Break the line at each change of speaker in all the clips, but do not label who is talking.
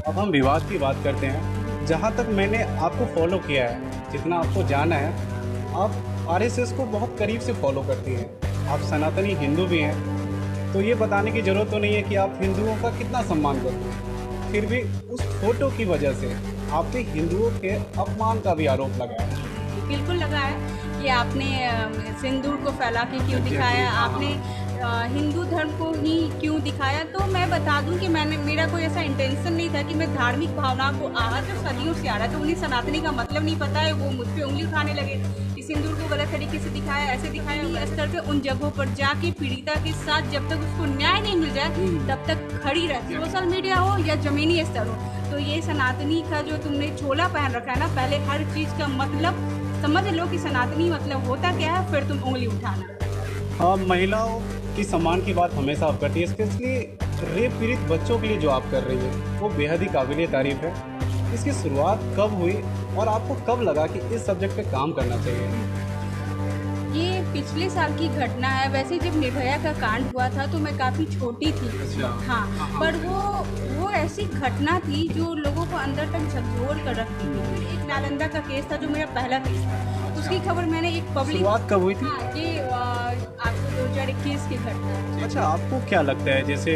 अब हम विवाद की बात करते हैं। जहाँ तक मैंने आपको फॉलो किया है, जितना आपको जाना है, आप आरएसएस को बहुत करीब से फॉलो करती हैं। आप सनातनी हिंदू भी हैं, तो ये बताने की ज़रूरत तो नहीं है कि आप हिंदुओं का कितना सम्मान करते हैं। फिर भी उस फोटो की वजह से आप पे हिंदुओं के अपमान का भी आरोप लगा है।
बिल्कुल लगा है कि आपने सिंदूर को फैला के क्यों दिखाया, आपने हिंदू धर्म को ही क्यों दिखाया। तो मैं बता दूं कि मेरा कोई ऐसा इंटेंशन नहीं था कि मैं धार्मिक भावनाओं को आहत जो सदियों से आ रहा है, तो उन्हें सनातनी का मतलब नहीं पता है, वो मुझ पर उंगली उठाने लगे कि सिंदूर को गलत तरीके से दिखाया, ऐसे दिखाया। स्तर पे उन जगहों पर जाके पीड़िता के साथ जब तक उसको न्याय नहीं मिल जाए तब तक खड़ी रहती, सोशल मीडिया हो या जमीनी स्तर हो। तो ये सनातनी का जो तुमने चोला पहन रखा है ना, पहले हर चीज़ का मतलब समझ लो कि सनातनी मतलब होता क्या है, फिर तुम उंगली उठाना।
हाँ, महिलाओं की सम्मान की बात हमेशा आप करती है, स्पेशली रेप पीड़ित बच्चों के लिए जो आप कर रही है वो बेहद ही काबिल तारीफ है। इसकी शुरुआत कब हुई और आपको कब लगा कि इस सब्जेक्ट पे काम करना चाहिए?
ये पिछले साल की घटना है। वैसे जब निर्भया का कांड हुआ था तो मैं काफ़ी छोटी थी।
अच्छा।
हाँ, पर वो ऐसी घटना थी जो लोगों को अंदर तक झकझोर कर रखती थी। एक नालंदा का केस था जो मेरा पहला केस था। उसकी खबर मैंने एक पब्लिक,
शुरुआत कब हुई थी?
हाँ, ये आपको 2021 की घटना है।
अच्छा, आपको क्या लगता है, जैसे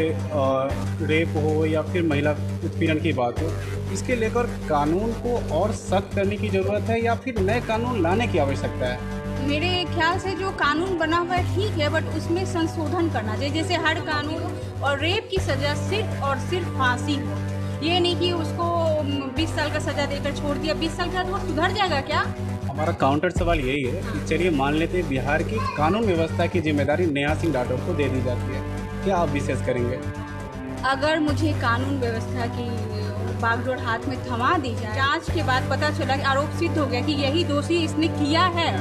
रेप हो या फिर महिला उत्पीड़न की बात हो, इसके लेकर कानून को और सख्त करने की ज़रूरत है या फिर नए कानून लाने की आवश्यकता है?
मेरे ख्याल से जो कानून बना हुआ है ठीक है, बट उसमें संशोधन करना चाहिए। जैसे हर कानून और रेप की सज़ा सिर्फ और सिर्फ फांसी हो, ये नहीं कि उसको 20 साल का सज़ा देकर छोड़ दिया। 20 साल के बाद वो सुधर जाएगा क्या?
हमारा काउंटर सवाल यही है कि चलिए मान लेते हैं बिहार की कानून व्यवस्था की जिम्मेदारी नेहा सिंह राठौर को दे दी जाती है, क्या आप विशेष करेंगे?
अगर मुझे कानून व्यवस्था की बागडोर हाथ में थमा दी जाए, जांच के बाद पता चला कि आरोप सिद्ध हो गया कि यही दोषी इसने किया है,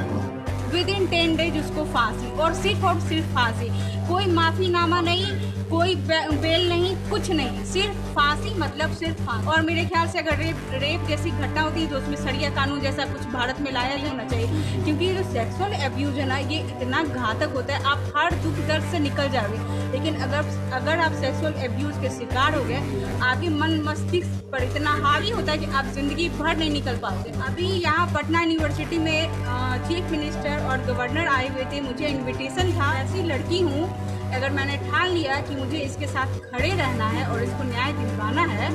विद इन 10 डेज उसको फांसी, और सिर्फ फांसी। कोई माफीनामा नहीं, कोई बेल नहीं, कुछ नहीं, सिर्फ फांसी, मतलब सिर्फ फांसी। और मेरे ख्याल से अगर रेप जैसी घटना होती है तो उसमें सरिया कानून जैसा कुछ भारत में लाया ही होना चाहिए, क्योंकि जो सेक्सुअल एब्यूज है ना, ये इतना घातक होता है। आप हर दुख दर्द से निकल जाओगे, लेकिन अगर आप सेक्सुअल एब्यूज के शिकार हो गए, आपके मन मस्तिष्क पर इतना हावी होता है कि आप जिंदगी भर नहीं निकल पाते। अभी यहाँ पटना यूनिवर्सिटी में चीफ मिनिस्टर और गवर्नर आए हुए थे, मुझे इन्विटेशन था। ऐसी लड़की हूँ, अगर मैंने ठान लिया कि मुझे इसके साथ खड़े रहना है और इसको न्याय दिलवाना है,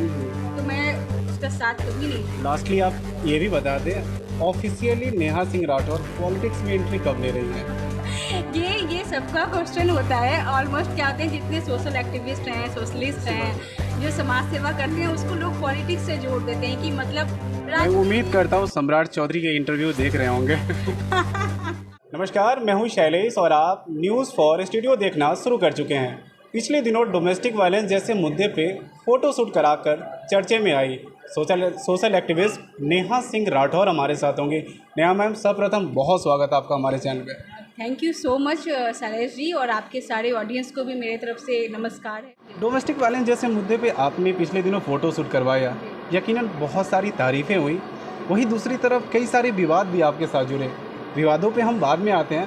तो मैं उसका साथ कभी नहीं।
लास्टली आप ये भी बता दें, ऑफिशियली नेहा सिंह राठौर पॉलिटिक्स में एंट्री कब ले रही है?
ये सबका क्वेश्चन होता है। ऑलमोस्ट क्या होते हैं, जितने सोशल एक्टिविस्ट हैं, सोशलिस्ट हैं, जो समाज सेवा करते हैं, उसको लोग पॉलिटिक्स से जोड़ देते हैं कि मतलब
मैं उम्मीद करता हूँ सम्राट चौधरी के इंटरव्यू देख रहे होंगे। नमस्कार, मैं हूँ शैलेश और आप न्यूज़ फॉर स्टूडियो देखना शुरू कर चुके हैं। पिछले दिनों डोमेस्टिक वायलेंस जैसे मुद्दे पे फोटोशूट कराकर चर्चे में आई सोशल एक्टिविस्ट नेहा सिंह राठौर हमारे साथ होंगी। नेहा मैम, सर्वप्रथम बहुत स्वागत आपका हमारे चैनल पे।
Thank you so much Shailesh ji, और आपके सारे ऑडियंस को भी मेरे तरफ से नमस्कार है।
डोमेस्टिक वायलेंस जैसे मुद्दे पे आपने पिछले दिनों फ़ोटोशूट करवाया, यकीनन बहुत सारी तारीफ़ें हुई, वहीं दूसरी तरफ कई सारे विवाद भी आपके साथ जुड़े। विवादों पे हम बाद में आते हैं,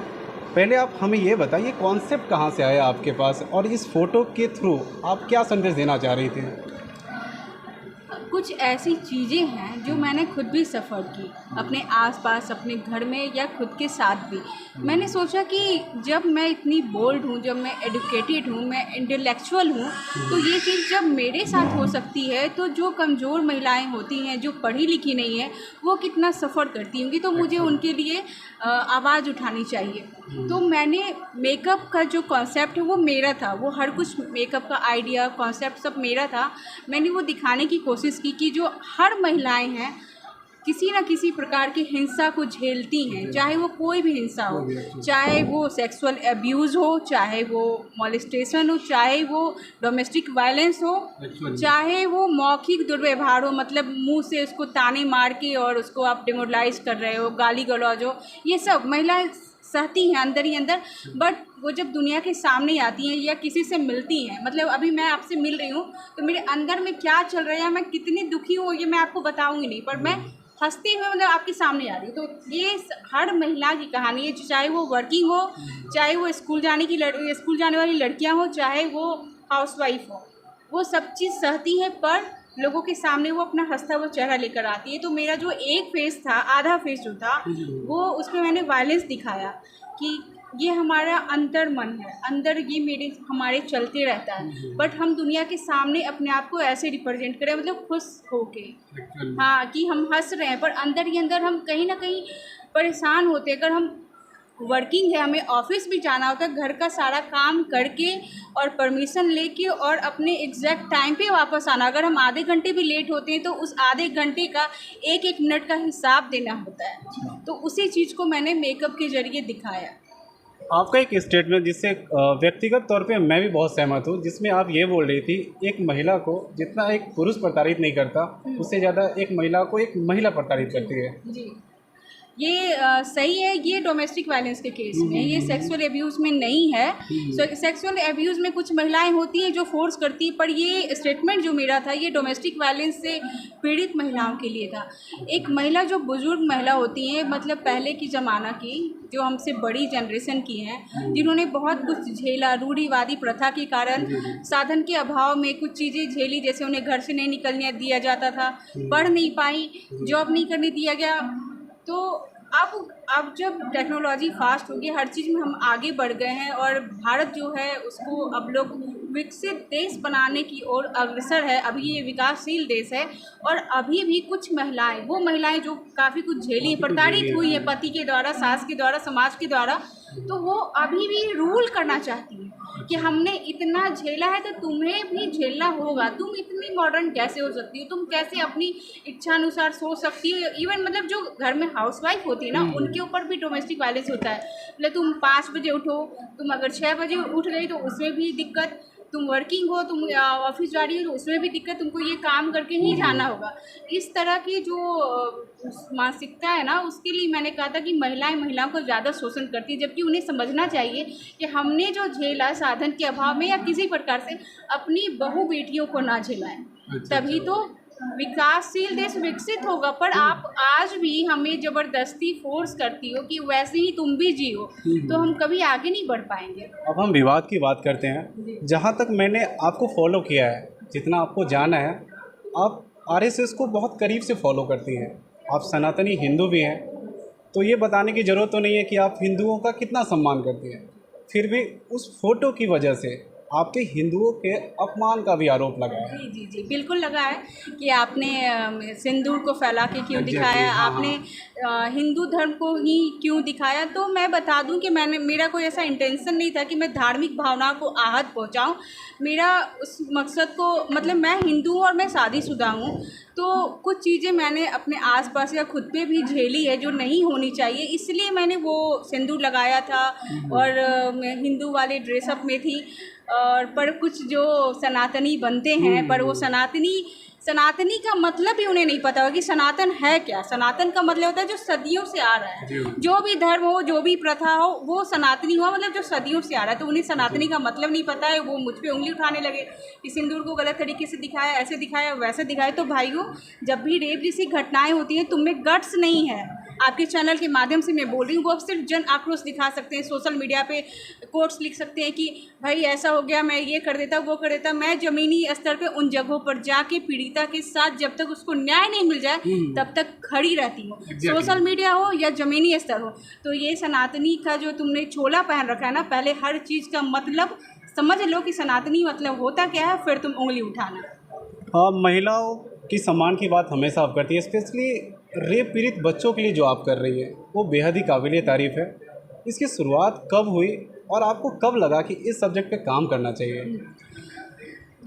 पहले आप हमें ये बताइए कॉन्सेप्ट कहाँ से आया आपके पास और इस फ़ोटो के थ्रू आप क्या संदेश देना चाह रही थी?
कुछ ऐसी चीज़ें हैं जो मैंने खुद भी सफ़र की, अपने आसपास, अपने घर में या खुद के साथ भी। मैंने सोचा कि जब मैं इतनी बोल्ड हूँ, जब मैं एडुकेटेड हूँ, मैं इंटेलेक्चुअल हूँ, तो ये चीज़ जब मेरे साथ हो सकती है तो जो कमज़ोर महिलाएं होती हैं, जो पढ़ी लिखी नहीं है, वो कितना सफ़र करती होंगी। तो मुझे उनके लिए आवाज़ उठानी चाहिए। तो मैंने मेकअप का जो कॉन्सेप्ट है वो मेरा था, वो हर कुछ मेकअप का आइडिया, कॉन्सेप्ट सब मेरा था। मैंने वो दिखाने की कोशिश की कि जो हर महिलाएं हैं किसी न किसी प्रकार की हिंसा को झेलती हैं, चाहे वो कोई भी हिंसा हो, चाहे वो सेक्सुअल एब्यूज़ हो, चाहे वो मॉलेस्टेशन हो, चाहे वो डोमेस्टिक वायलेंस हो, चाहे वो मौखिक दुर्व्यवहार हो, मतलब मुंह से उसको ताने मार के और उसको आप डिमोरलाइज कर रहे हो, गाली गलौज हो, ये सब महिलाएं सहती हैं अंदर ही अंदर। बट वो जब दुनिया के सामने आती हैं या किसी से मिलती हैं, मतलब अभी मैं आपसे मिल रही हूँ तो मेरे अंदर में क्या चल रहा है, मैं कितनी दुखी हूँ, ये मैं आपको बताऊँगी नहीं, पर मैं हंसते हुए मतलब आपके सामने आ रही हूँ। तो ये हर महिला की कहानी है, चाहे वो वर्किंग हो, चाहे वो स्कूल जाने वाली लड़कियाँ हो, चाहे वो हाउसवाइफ हो, वो सब चीज़ सहती है, पर लोगों के सामने वो अपना हंसता हुआ चेहरा लेकर आती है। तो मेरा जो एक फेस था, आधा फेस जो था, वो उसमें मैंने वायलेंस दिखाया कि ये हमारा अंतर मन है, अंदर ये मेरे हमारे चलते रहता है, बट हम दुनिया के सामने अपने आप को ऐसे रिप्रेजेंट करें, मतलब खुश होके, हाँ, कि हम हंस रहे हैं, पर अंदर ही अंदर हम कहीं ना कहीं परेशान होते हैं। अगर हम वर्किंग है, हमें ऑफिस भी जाना होता है, घर का सारा काम करके और परमिशन लेके और अपने एग्जैक्ट टाइम पे वापस आना। अगर हम आधे घंटे भी लेट होते हैं तो उस आधे घंटे का एक एक मिनट का हिसाब देना होता है। तो उसी चीज़ को मैंने मेकअप के जरिए दिखाया।
आपका एक स्टेटमेंट जिससे व्यक्तिगत तौर पे मैं भी बहुत सहमत हूँ, जिसमें आप ये बोल रही थी एक महिला को जितना एक पुरुष प्रताड़ित नहीं करता, उससे ज़्यादा एक महिला को एक महिला प्रताड़ित करती है।
जी, ये सही है। ये डोमेस्टिक वायलेंस के केस में, ये सेक्सुअल एब्यूज़ में नहीं है। सेक्सुअल एब्यूज़ में कुछ महिलाएं होती हैं जो फोर्स करती हैं, पर ये स्टेटमेंट जो मेरा था ये डोमेस्टिक वायलेंस से पीड़ित महिलाओं के लिए था। एक महिला जो बुजुर्ग महिला होती हैं, मतलब पहले की ज़माना की, जो हमसे बड़ी जनरेशन की हैं, जिन्होंने बहुत कुछ झेला, रूढ़िवादी प्रथा के कारण, साधन के अभाव में कुछ चीज़ें झेली, जैसे उन्हें घर से नहीं निकलने दिया जाता था, पढ़ नहीं पाई, जॉब नहीं करने दिया गया। तो अब जब टेक्नोलॉजी फास्ट हो गई, हर चीज़ में हम आगे बढ़ गए हैं और भारत जो है उसको अब लोग विकसित देश बनाने की ओर अग्रसर है। अभी ये विकासशील देश है और अभी भी कुछ महिलाएं, वो महिलाएं जो काफ़ी कुछ झेली, प्रताड़ित हुई है पति के द्वारा, सास के द्वारा, समाज के द्वारा, तो वो अभी भी रूल करना चाहती हैं कि हमने इतना झेला है तो तुम्हें भी झेलना होगा। तुम इतनी मॉडर्न कैसे हो सकती हो, तुम कैसे अपनी इच्छानुसार सोच सकती हो। इवन मतलब जो घर में हाउसवाइफ होती है ना, उनके ऊपर भी डोमेस्टिक वायलेंस होता है। मतलब तुम 5 बजे उठो, तुम अगर 6 बजे उठ गई तो उसमें भी दिक्कत, तुम वर्किंग हो, तुम ऑफिस जा रही हो तो उसमें भी दिक्कत, तुमको ये काम करके ही जाना होगा। इस तरह की जो मानसिकता है ना, उसके लिए मैंने कहा था कि महिलाओं को ज़्यादा शोषण करती है, जबकि उन्हें समझना चाहिए कि हमने जो झेला साधन के अभाव में या किसी प्रकार से, अपनी बहू बेटियों को ना झेलाएं, तभी तो विकासशील देश विकसित होगा। पर आप आज भी हमें ज़बरदस्ती फोर्स करती हो कि वैसे ही तुम भी जियो, तो हम कभी आगे नहीं बढ़ पाएंगे।
अब हम विवाद की बात करते हैं। जहाँ तक मैंने आपको फॉलो किया है, जितना आपको जाना है, आप आरएसएस को बहुत करीब से फॉलो करती हैं, आप सनातनी हिंदू भी हैं, तो ये बताने की ज़रूरत तो नहीं है कि आप हिंदुओं का कितना सम्मान करती हैं। फिर भी उस फोटो की वजह से आपके हिंदुओं के अपमान का भी आरोप लगा है।
जी जी जी, बिल्कुल लगा है कि आपने सिंदूर को फैला के क्यों दिखाया,
हाँ,
आपने हिंदू धर्म को ही क्यों दिखाया। तो मैं बता दूं कि मेरा कोई ऐसा इंटेंशन नहीं था कि मैं धार्मिक भावनाओं को आहत पहुंचाऊं। मेरा उस मकसद को, मतलब मैं हिंदू हूं और मैं शादीशुदा हूं, तो कुछ चीज़ें मैंने अपने आसपास या खुद पे भी झेली है जो नहीं होनी चाहिए, इसलिए मैंने वो सिंदूर लगाया था और मैं हिंदू वाले ड्रेसअप में थी। और पर कुछ जो सनातनी बनते हैं, पर वो सनातनी का मतलब ही उन्हें नहीं पता होगा कि सनातन है क्या। सनातन का मतलब होता है जो सदियों से आ रहा है, जो भी धर्म हो, जो भी प्रथा हो, वो सनातनी हुआ, मतलब जो सदियों से आ रहा है। तो उन्हें सनातनी का मतलब नहीं पता है, वो मुझ पे उंगली उठाने लगे कि सिंदूर को गलत तरीके से दिखाया, ऐसे दिखाया, वैसे दिखाया। तो भाइयों, जब भी रेप जैसी घटनाएं होती हैं, तुम में गट्स नहीं है। आपके चैनल के माध्यम से मैं बोल रही हूँ, वो सिर्फ जन आक्रोश दिखा सकते हैं, सोशल मीडिया पे कोट्स लिख सकते हैं कि भाई ऐसा हो गया, मैं ये कर देता, वो कर देता। मैं ज़मीनी स्तर पे उन जगहों पर जाके पीड़िता के साथ जब तक उसको न्याय नहीं मिल जाए तब तक खड़ी रहती हूँ, सोशल मीडिया हो या ज़मीनी स्तर हो। तो ये सनातनी का जो तुमने छोला पहन रखा है ना, पहले हर चीज़ का मतलब समझ लो कि सनातनी मतलब होता क्या है, फिर तुम उंगली उठाना।
हाँ, महिलाओं की सम्मान की बात हमेशा आप करती है, स्पेशली रेप पीड़ित बच्चों के लिए जो आप कर रही है वो बेहद ही काबिल तारीफ़ है। इसकी शुरुआत कब हुई और आपको कब लगा कि इस सब्जेक्ट पे काम करना चाहिए?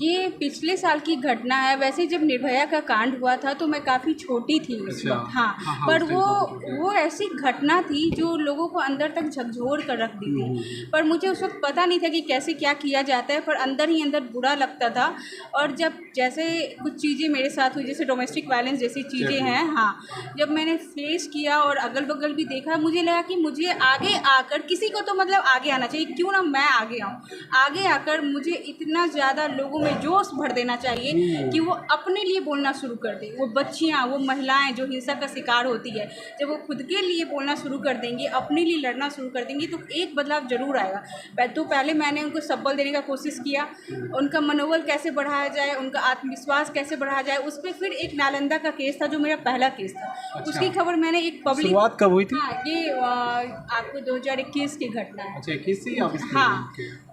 ये पिछले साल की घटना है। वैसे जब निर्भया का कांड हुआ था तो मैं काफ़ी छोटी थी उस वक्त, हाँ, पर वो ऐसी घटना थी जो लोगों को अंदर तक झकझोर कर रख दी थी। पर मुझे उस वक्त पता नहीं था कि कैसे क्या किया जाता है, पर अंदर ही अंदर बुरा लगता था। और जब जैसे कुछ चीज़ें मेरे साथ हुई, जैसे डोमेस्टिक वायलेंस जैसी चीज़ें हैं, हाँ, जब मैंने फेस किया और अगल बगल भी देखा, मुझे लगा कि मुझे आगे आकर, किसी को तो मतलब आगे आना चाहिए, क्यों ना मैं आगे आऊँ। आगे आकर मुझे इतना ज़्यादा लोगों जोश भर देना चाहिए कि वो अपने लिए बोलना शुरू कर दे। वो बच्चियां, वो महिलाएं जो हिंसा का शिकार होती है, जब वो खुद के लिए बोलना शुरू कर देंगी, अपने लिए लड़ना शुरू कर देंगी, तो एक बदलाव जरूर आएगा। तो पहले मैंने उनको सब्बल देने का कोशिश किया, उनका मनोबल कैसे बढ़ाया जाए, उनका आत्मविश्वास कैसे बढ़ाया जाए, उस पर फिर एक नालंदा का केस था जो मेरा पहला केस था।
अच्छा।
उसकी खबर मैंने एक पब्लिक,
शुरुआत कब हुई थी?
हाँ ये आपको 2021 की घटना है।
अच्छा, किसी ऑफिस में?
हाँ,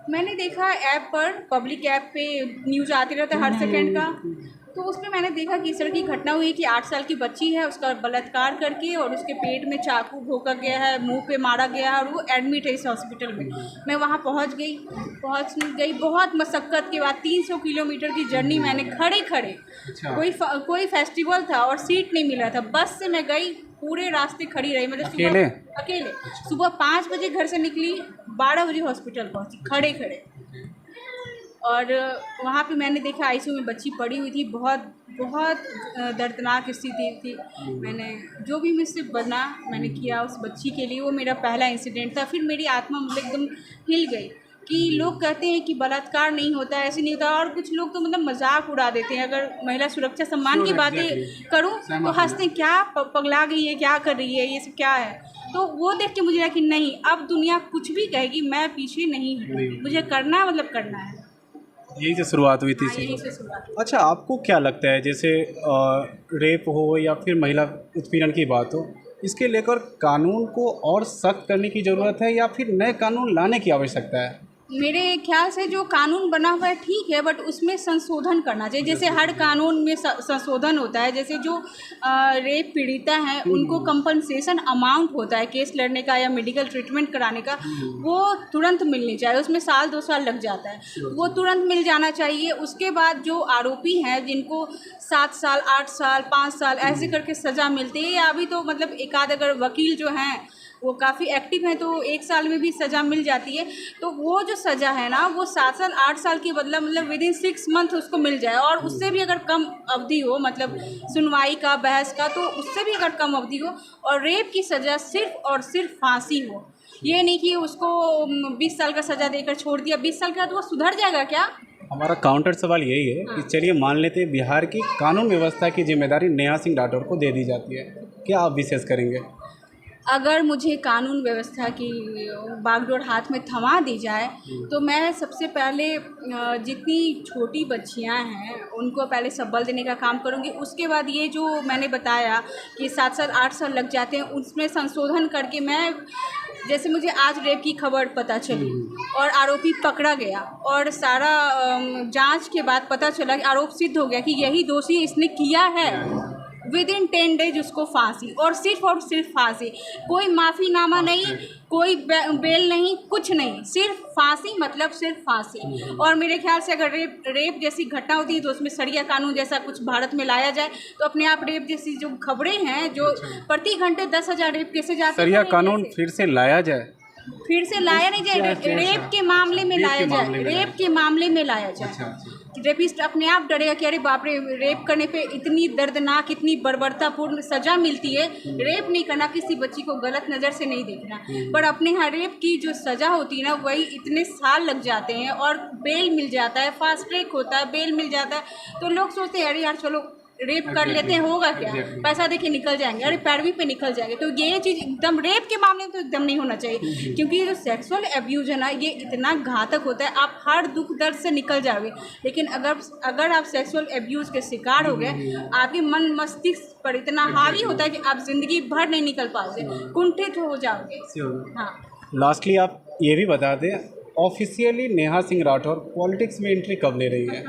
मैंने देखा ऐप पर, पब्लिक ऐप पे न्यूज़ आती रहता है हर सेकंड का, तो उसमें मैंने देखा कि इस तरह की घटना हुई कि 8 साल की बच्ची है, उसका बलात्कार करके और उसके पेट में चाकू भोंका गया है, मुंह पे मारा गया है और वो एडमिट है इस हॉस्पिटल में। मैं वहाँ पहुँच गई बहुत मशक्क़त के बाद 300 किलोमीटर की जर्नी मैंने खड़े
अच्छा।
कोई फेस्टिवल था और सीट नहीं मिला था, बस से मैं गई, पूरे रास्ते खड़ी रही, मतलब अकेले सुबह 5 बजे घर से निकली, 12 बजे हॉस्पिटल पहुँची खड़े। और वहाँ पे मैंने देखा आईसीयू में बच्ची पड़ी हुई थी, बहुत दर्दनाक स्थिति थी। मैंने जो भी मुझसे बना मैंने किया उस बच्ची के लिए। वो मेरा पहला इंसिडेंट था। फिर मेरी आत्मा मतलब एकदम हिल गई कि लोग कहते हैं कि बलात्कार नहीं होता, ऐसे नहीं होता, और कुछ लोग तो मतलब मजाक उड़ा देते हैं। अगर महिला सुरक्षा सम्मान की बातें करूँ तो हंसते हैं, क्या पगला गई है, क्या कर रही है, ये सब क्या है। तो वो देख के मुझे लगा कि नहीं, अब दुनिया कुछ भी कहेगी मैं पीछे नहीं हूँ, मुझे करना है, मतलब करना है।
यही से शुरुआत हुई थी?
यही से शुरुआत हुई।
अच्छा, आपको क्या लगता है, जैसे रेप हो या फिर महिला उत्पीड़न की बात हो, इसके लेकर कानून को और सख्त करने की ज़रूरत है या फिर नए कानून लाने की आवश्यकता है?
मेरे ख्याल से जो कानून बना हुआ है ठीक है, बट उसमें संशोधन करना चाहिए। जैसे हर कानून में संशोधन होता है, जैसे जो रेप पीड़िता हैं उनको कंपनसेशन अमाउंट होता है केस लड़ने का या मेडिकल ट्रीटमेंट कराने का, वो तुरंत मिलनी चाहिए। उसमें 1-2 साल लग जाता है, वो तुरंत मिल जाना चाहिए। उसके बाद जो आरोपी हैं जिनको 7 साल, 8 साल, 5 साल ऐसे करके सज़ा मिलती है, या अभी तो मतलब एक आध अगर वकील जो हैं वो काफ़ी एक्टिव हैं तो 1 साल में भी सज़ा मिल जाती है। तो वो जो सज़ा है ना, वो 7 साल 8 साल के बदला मतलब विदिन 6 मंथ उसको मिल जाए, और उससे भी अगर कम अवधि हो, मतलब सुनवाई का, बहस का, तो उससे भी अगर कम अवधि हो, और रेप की सज़ा सिर्फ और सिर्फ फांसी हो। ये नहीं कि उसको 20 साल का सज़ा देकर छोड़ दिया, 20 साल के बाद वो सुधर जाएगा क्या?
हमारा काउंटर सवाल यही है कि चलिए मान लेते हैं बिहार की कानून व्यवस्था की जिम्मेदारी नेहा सिंह राठौर को दे दी जाती है, क्या आप विशेष करेंगे?
अगर मुझे कानून व्यवस्था की बागडोर हाथ में थमा दी जाए तो मैं सबसे पहले जितनी छोटी बच्चियां हैं उनको पहले सबल देने का काम करूंगी। उसके बाद ये जो मैंने बताया कि 7 साल 8 साल लग जाते हैं, उसमें संशोधन करके मैं, जैसे मुझे आज रेप की खबर पता चली और आरोपी पकड़ा गया और सारा जांच के बाद पता चला कि आरोप सिद्ध हो गया कि यही दोषी इसने किया है, विदिन 10 डेज उसको फांसी, और सिर्फ फांसी, कोई माफ़ीनामा नहीं, कोई बेल नहीं, कुछ नहीं, सिर्फ फांसी, मतलब सिर्फ फांसी। और मेरे ख्याल से अगर रेप जैसी घटना होती है तो उसमें सरिया कानून जैसा कुछ भारत में लाया जाए तो अपने आप रेप जैसी जो खबरें हैं, जो प्रति घंटे 10,000 रेप केसेज आते हैं,
सरिया कानून फिर से लाया जाए?
फिर से लाया नहीं जाए, रेप के मामले में लाया जाए, रेप के मामले में लाया जाए। रेपिस्ट अपने आप डरेगा कि अरे बाप रे, रेप करने पे इतनी दर्दनाक, इतनी बर्बरतापूर्ण सज़ा मिलती है। रेप नहीं करना, किसी बच्ची को गलत नज़र से नहीं देखना, पर अपने यहाँ रेप की जो सज़ा होती है ना, वही इतने साल लग जाते हैं और बेल मिल जाता है, फास्ट ट्रैक होता है, बेल मिल जाता है, तो लोग सोचते हैं अरे यार चलो रेप कर लेते हैं, होगा क्या, पैसा देके निकल जाएंगे, अरे पैरवी पे निकल जाएंगे। तो ये चीज़ एकदम रेप के मामले में तो एकदम नहीं होना चाहिए, क्योंकि ये जो सेक्सुअल एब्यूज़ है ना, ये इतना घातक होता है, आप हर दुख दर्द से निकल जाओगे, लेकिन अगर आप सेक्सुअल एब्यूज़ के शिकार हो गए, आपके मन मस्तिष्क पर इतना हावी होता है कि आप ज़िंदगी भर नहीं निकल पाओगे, कुंठित हो जाओगे। हाँ,
लास्टली आप ये भी बता दें, ऑफिशियली नेहा सिंह राठौर पॉलिटिक्स में एंट्री कब ले रही है?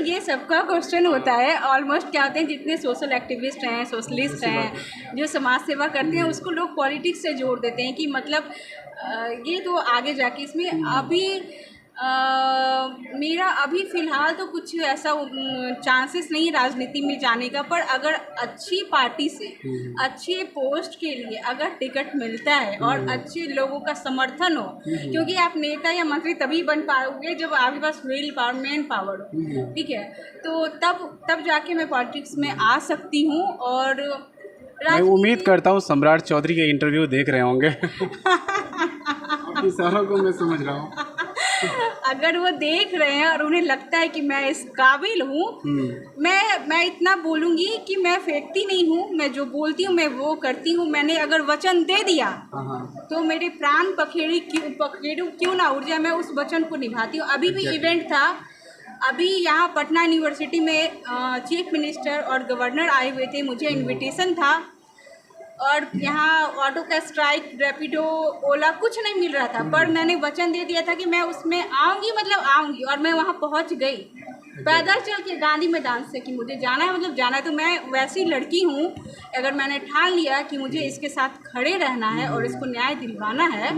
ये सबका क्वेश्चन होता है। ऑलमोस्ट क्या होते हैं, जितने सोशल एक्टिविस्ट हैं, सोशलिस्ट हैं, जो समाज सेवा करते हैं, उसको लोग पॉलिटिक्स से जोड़ देते हैं कि मतलब ये तो आगे जाके इसमें अभी मेरा अभी फ़िलहाल तो कुछ ऐसा चांसेस नहीं राजनीति में जाने का, पर अगर अच्छी पार्टी से अच्छे पोस्ट के लिए अगर टिकट मिलता है और अच्छे लोगों का समर्थन हो, क्योंकि आप नेता या मंत्री तभी बन पाओगे जब आपके पास विल पावर, मैन पावर हो, ठीक है, तो तब जाके मैं पॉलिटिक्स में आ सकती हूँ। और
मैं उम्मीद करता हूँ सम्राट चौधरी के इंटरव्यू देख रहे होंगे। आपकी सारों को मैं समझ रहा हूँ।
अगर वो देख रहे हैं और उन्हें लगता है कि मैं इस काबिल हूँ, मैं इतना बोलूँगी कि मैं फेंकती नहीं हूँ, मैं जो बोलती हूँ मैं वो करती हूँ। मैंने अगर वचन दे दिया तो मेरे प्राण पखेरु क्यों ना उड़ जाए, मैं उस वचन को निभाती हूँ। अभी भी इवेंट था अभी यहाँ पटना यूनिवर्सिटी में चीफ मिनिस्टर और गवर्नर आए हुए थे, मुझे इनविटेशन था और यहाँ ऑटो का स्ट्राइक, रैपिडो, ओला कुछ नहीं मिल रहा था, पर मैंने वचन दे दिया था कि मैं उसमें आऊँगी, मतलब आऊँगी, और मैं वहाँ पहुँच गई पैदल चल के गांधी मैदान से कि मुझे जाना है, मतलब जाना है। तो मैं वैसी लड़की हूँ, अगर मैंने ठान लिया कि मुझे इसके साथ खड़े रहना है और इसको न्याय दिलवाना है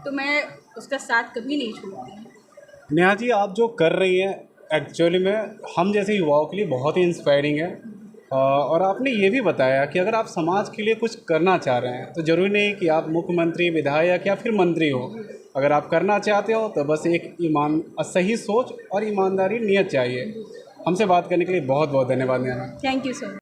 तो मैं उसका साथ कभी नहीं छोड़ती।
नेहा जी, आप जो कर रही हैं एक्चुअली में हम जैसे युवाओं के लिए बहुत ही इंस्पायरिंग है। और आपने ये भी बताया कि अगर आप समाज के लिए कुछ करना चाह रहे हैं तो ज़रूरी नहीं कि आप मुख्यमंत्री, विधायक या फिर मंत्री हो। अगर आप करना चाहते हो तो बस एक सही सोच और ईमानदारी नीयत चाहिए। हमसे बात करने के लिए बहुत बहुत धन्यवाद नेहा।
Thank you sir.